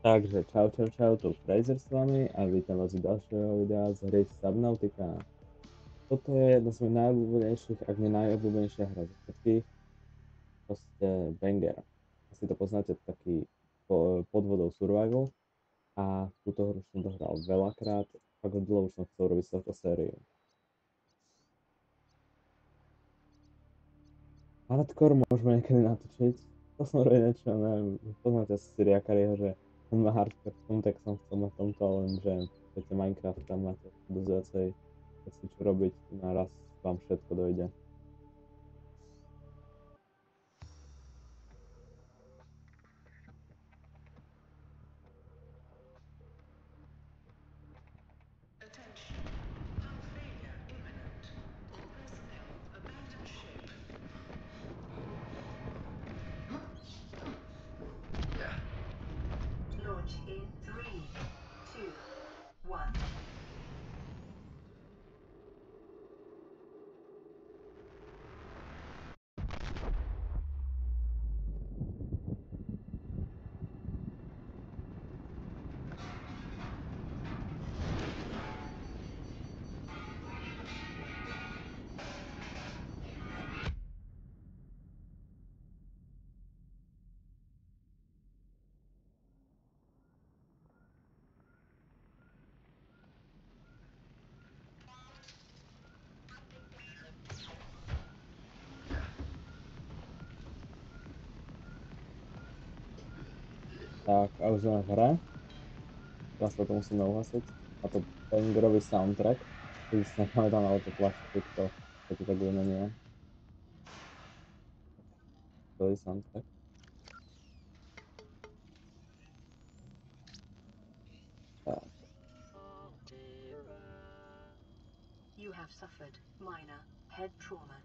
Takže čau, tu Fraser s vami a vítam vás u ďalšieho videa z hry Subnautica. Toto je jedna z mojich najobľúbenejších, ak nie najobľúbenejšia hra zo všetkých, proste banger. Asi to poznáte, taký pod vodou survival a túto hru som dohral veľakrát, ako dlho už som chcel robiť z tohto sériu. Hardcore môžeme niekedy natočiť, to som robiť niečo, neviem, poznáte asi Syriakariho, že on má hardcore v tom, tak som chcel na tomto, lenže viete, Minecraft tam máte dosť viacej veci čo robiť, naraz vám všetko dojde. Launch in 3, 2, 1. Tak a už sme v hre. Teraz to musíme uhasiť. A to bangerový soundtrack. Keď si nepamätám, ale to tlačí to taký tak vymenie. To je soundtrack. Tak. You have suffered minor head trauma.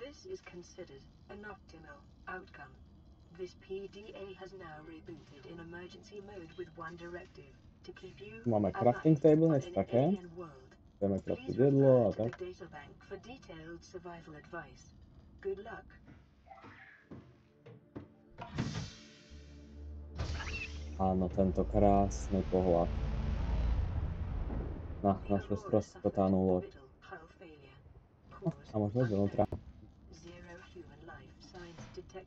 This is considered an optimal outcome. This PDA has now rebooted in emergency mode with one directive to keep you Máme alive crafting table, on niečo an také. alien world. Vieme Please craftiť jedlo a refer to tak. the databank for detailed survival advice. Good luck. Áno, tento krásny pohľad na našu stroskotanú loď. A možno zvnútra.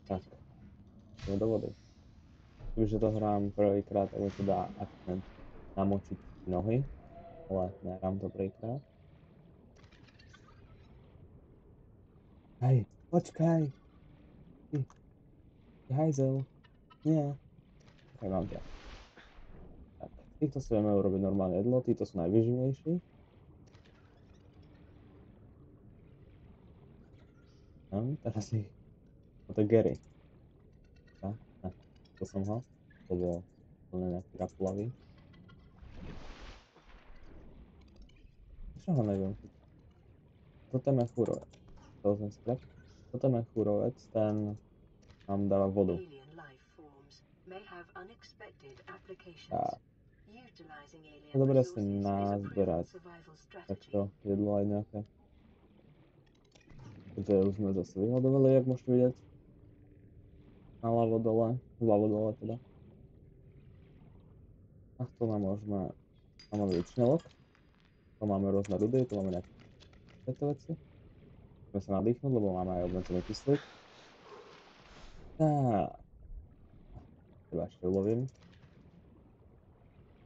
Tak, ideme do vody. Keďže to hrám prvýkrát, tak mi to dá akcent namočiť nohy, ale nehrám to prvýkrát. Hej, počkaj! Ty hajzel, nie. Čakaj, mám ťa. Tak, týchto si vieme urobiť normálne jedlo, títo sú najvyživnejší. Teraz ich... No to je Gary. To som ho. To bol úplne nejaký rapulavý. Čo ho neviem? Toto je mechúrovec. Toto je mechúrovec, ten nám dáva vodu. Tak. Je dobré si nazberať takto jedlo aj nejaké. Takže už sme zase vyhodovali, jak môžete vidieť. Naľavo dole, vľavo dole teda. A tu nám môžeme, tam máme vyčnelok. Tu máme rôzne rudy, tu máme nejaké tieto veci. Môžeme sa nadýchnuť, lebo máme aj obmedzený kyslík. Tak. Teba ešte ulovím.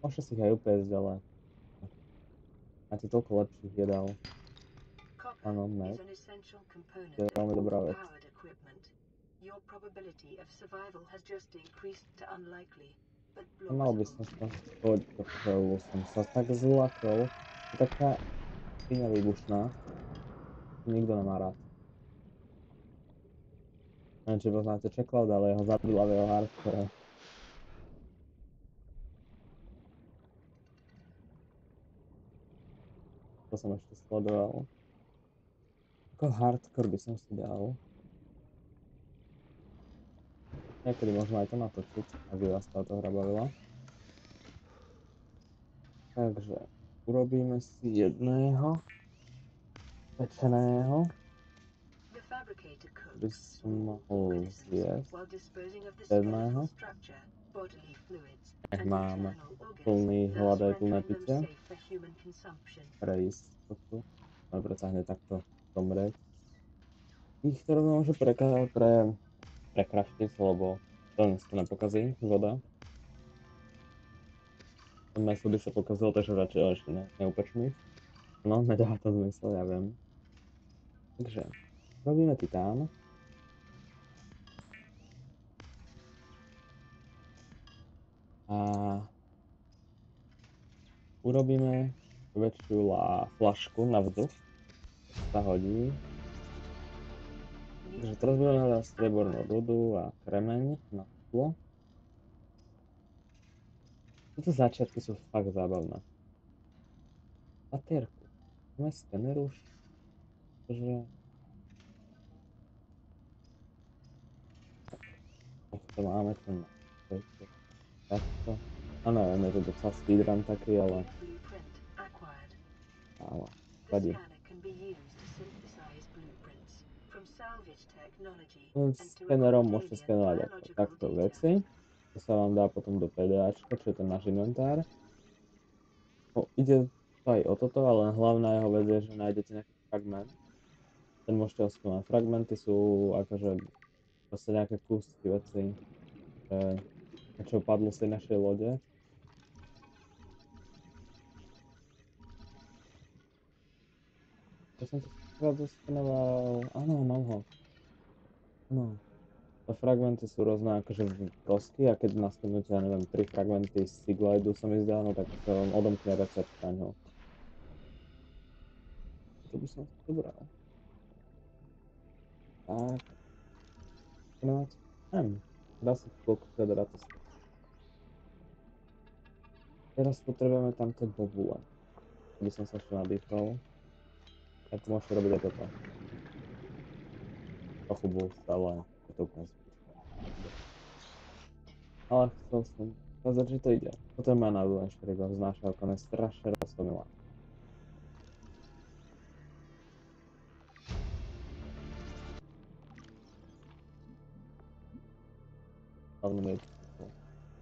Môžete si ich aj upécť, ale máte toľko lepších jedál. Áno, med. To je veľmi dobrá vec. Mal by som sa spoť, lebo som sa tak zlakol. Je taká iná výbušná. Nikto nemá rád. Neviem, či poznáte Checkloud, ale jeho zabila v jeho hardcore. To som ešte sledoval. Ako hardcore by som si dal. Niekedy možno aj to natočiť, ak by vás táto hra bavila. Takže urobíme si jedného pečeného. By som mohol zjesť jedného. Nech An máme internal organ, plný thus hlad aj plné rendering them pitia. safe for human consumption. Pre istotu. Ale predsa hneď takto zomrieť. Ich to rovno môže prekraštiť, lebo to to nepokazí voda. To meso by sa pokazilo, takže radšej ešte neupečme ich. No, nedáva to zmysel, ja viem. Takže, robíme titán. A urobíme väčšiu flašku na vzduch. Sa hodí. Takže teraz budeme hľadať striebornú rudu a kremeň na sklo. Tieto začiatky sú fakt zábavné. Batérku. Máme skener už. Takže... Tak to máme ten... Takto. A neviem, je to docela speedrun taký, ale... Blueprint acquired. Ale... The Vadí. scanner can be used to synthesize blueprints from salvage technology and to Skenerom record môžete alien skenovať biological takto data. veci. To sa vám dá potom do PDAčka, čo je ten náš inventár. No, ide to aj o toto, ale hlavná jeho vec je, že nájdete nejaký fragment. Ten môžete oskenovať. Fragmenty sú akože proste nejaké kúsky veci, čo padlo z tej našej lode. Ja som to zaskenoval. Áno, mám ho. No. Fragmenty sú rôzne akože prosky a keď naskenujete, ja neviem, 3 fragmenty z Siglidu sa mi zdá, no tak sa vám odomkne recept na ňo. To by som si dobral. Tak. Skenovať. Dá sa koľko teda to stať. Teraz potrebujeme tam tie bobule. Aby som sa ešte nadýchol. Tak môžete robiť aj toto. Trochu boost, ale je to úplne zbytočné. Ale chcel som ukázať, že to ide. Toto je moja najľúbenejšia ryba, znáša okone strašne roztomilá.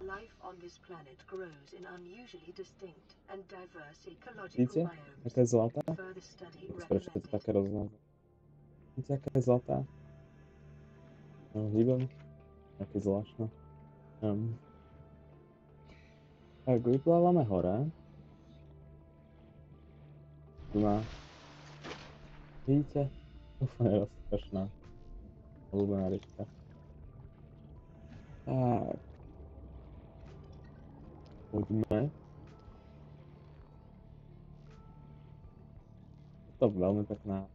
Life on this planet grows in unusually distinct and diverse ecological Vidíte, biomes. aká je zlatá? Further study Prečo je to recommended. také roznáze? Vidíte, aká je zlatá? No, hýbem. Také zvláštne. Tak, vyplávame hore. Tu má... Vidíte? Úplne rozkošná. Obľúbená rybka. Tak. Poďme. To je veľmi pekná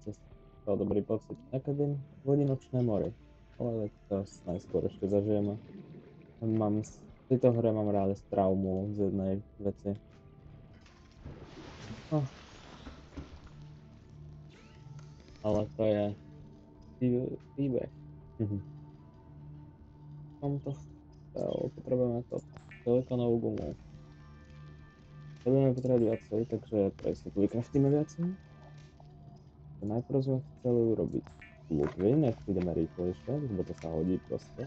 cesta. To dobrý pocit. Nejaké vodinočné more. Ale to najskôr ešte zažijeme. V tejto hre mám rád traumu z jednej veci. No. Ale to je príbeh. Mám to chcel, potrebujeme to silikonovú gumu. Budeme potrebovať viacej, takže pre istotu vykraftíme viacej. Najprv sme chceli urobiť lútvy, nech ideme rýchlejšie, lebo to sa hodí proste.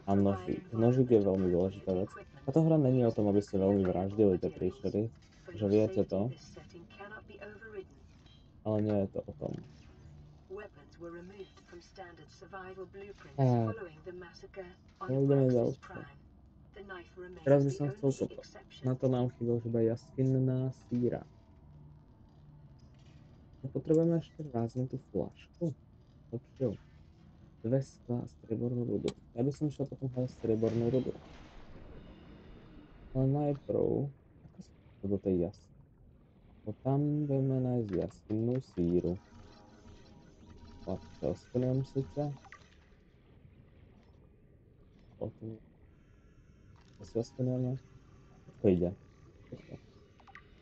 A nožík. Nožík je veľmi dôležitá vec. Táto hra není o tom, aby ste veľmi vraždili tie príšery, že viete to. Ale nie je to o tom. Ideme ďalšie. Teraz by som chcel toto. Na to nám chýbal iba jaskinná síra. Potrebujeme ešte ráznutú flašku. Lepšiu. 2 sklá a striebornú rudu. Ja by som išiel potom hľadať striebornú rudu. Ale najprv... Ako sa to do tej jasky? Bo tam budeme nájsť jaskinnú síru. Flašku oskenujem síce. Potom... To si oskenujeme. Všetko ide. Všetko.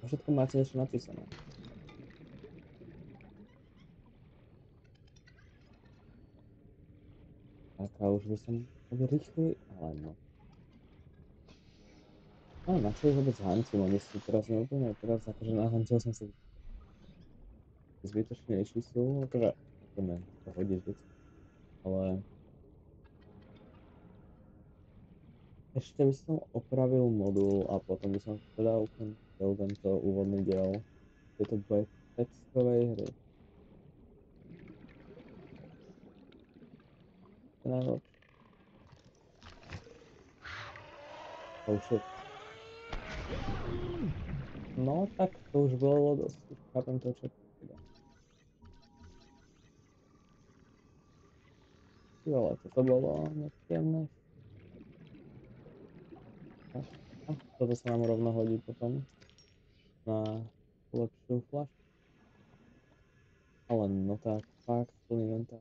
A všetko máte niečo napísané. Tak a už by som bol rýchly, ale no. No na čo ich vôbec hancím, oni sú teraz neúplne, teraz akože nahancil som sa zbytočnejší sú, akože môžeme to hodiť vždycky, ale Ešte by som opravil modul a potom by som teda ukončil tento úvodný diel tejto peckovej hry. To je najlepšie. Oh shit. No tak to už bolo dosť, už chápem to, čo teda. Ty vole, toto bolo nepríjemné. A toto sa nám rovno hodí potom na lepšiu flašku. Ale no tak, fakt, plný inventár.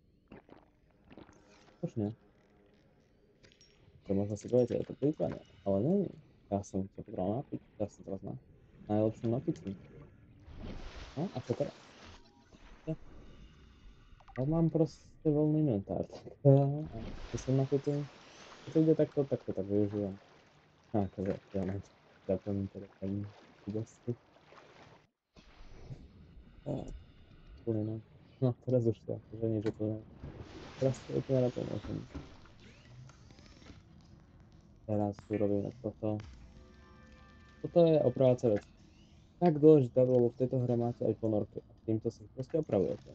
Už nie. To možno si poviete, je to plýtvanie, ale nie. Ja som sa potral napiť, ja som teraz na najlepšom napici. No a čo teraz? Ja. Ale mám proste voľný inventár, tak keď som napitý, keď to ide takto, tak využívam. Akože, ja plním teda ten dosť. Plný, no. No, teraz už to, akože nič úplne. Teraz to úplne napomôžem. Teraz urobíme toto. Toto je opravácia vec. Tak dôležité, lebo v tejto hre máte aj ponorky a týmto si proste opravujete.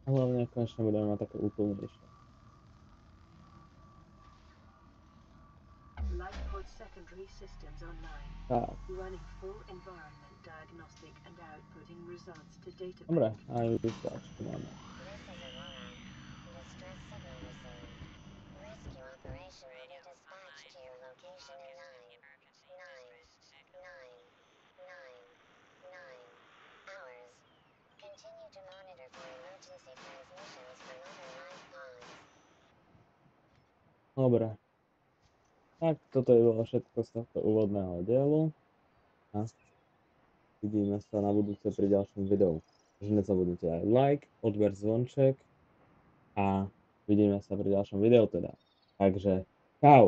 A hlavne konečne budeme mať také úplnejšie. Lightport secondary systems online. Tak. Running full environment diagnostic and outputting results to database. Dobre, aj vysielač tu máme. Dobre. Tak toto je bolo všetko z tohto úvodného dielu. A vidíme sa na budúce pri ďalšom videu. Že nezabudnite aj like, odber zvonček a vidíme sa pri ďalšom videu teda. Takže čau!